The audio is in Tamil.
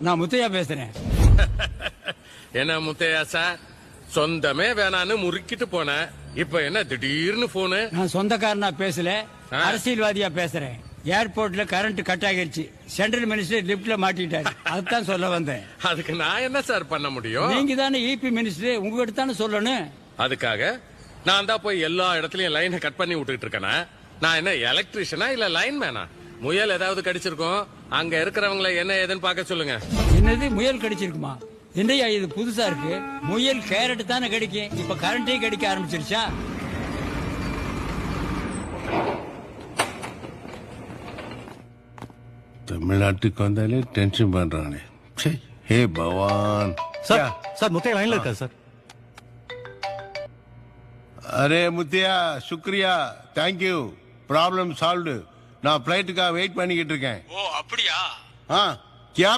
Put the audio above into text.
நான் முத்தையா பேசுறேன். என்ன முத்தையா சார், சொந்தமே வேணான்னு முறுக்கிட்டு போன, இப்ப என்ன திடீர்னு போனு? நான் சொந்தக்காரனா பேசல, அரசியல்வாதியா பேசுறேன். ஏர்போர்ட்ல கரண்ட் கட் ஆகிருச்சு, சென்ட்ரல் மினிஸ்டர் லிப்ட்ல மாட்டிட்டாரு, அதுதான் சொல்ல வந்தேன். அதுக்கு நான் என்ன சார் பண்ண முடியும்? நீங்க தானே இபி மினிஸ்டர், உங்ககிட்ட தானே சொல்லணும். அதுக்காக நான் தான் போய் எல்லா இடத்துலயும் லைனை கட் பண்ணி விட்டுட்டு இருக்கேனா? நான் என்ன எலக்ட்ரிஷியனா இல்ல லைன் மேனா? முயல் ஏதாவது கடிச்சிருக்கோம், அங்க இருக்கிறவங்கள என்ன ஏதுன்னு பாக்க சொல்லுங்க. என்னது முயல் கடிச்சிருக்குமா? என்னையா இது புதுசா இருக்கு? முயல் கேரட் தானே கடிக்கும், இப்ப கரண்டே கடிக்க ஆரம்பிச்சிருச்சா? தமிழ்நாட்டுக்கு வந்தாலே டென்ஷன் பண்றானே. ஹே பவான். சார் சார் முத்தையா லைன்ல இருக்கா சார்? அரே முத்தியா, சுக்ரியா, தேங்க்யூ. Problem solved. நான் பிளைட்டுக்காக வெயிட் பண்ணிக்கிட்டு இருக்கேன். ஓ அப்படியா? क्या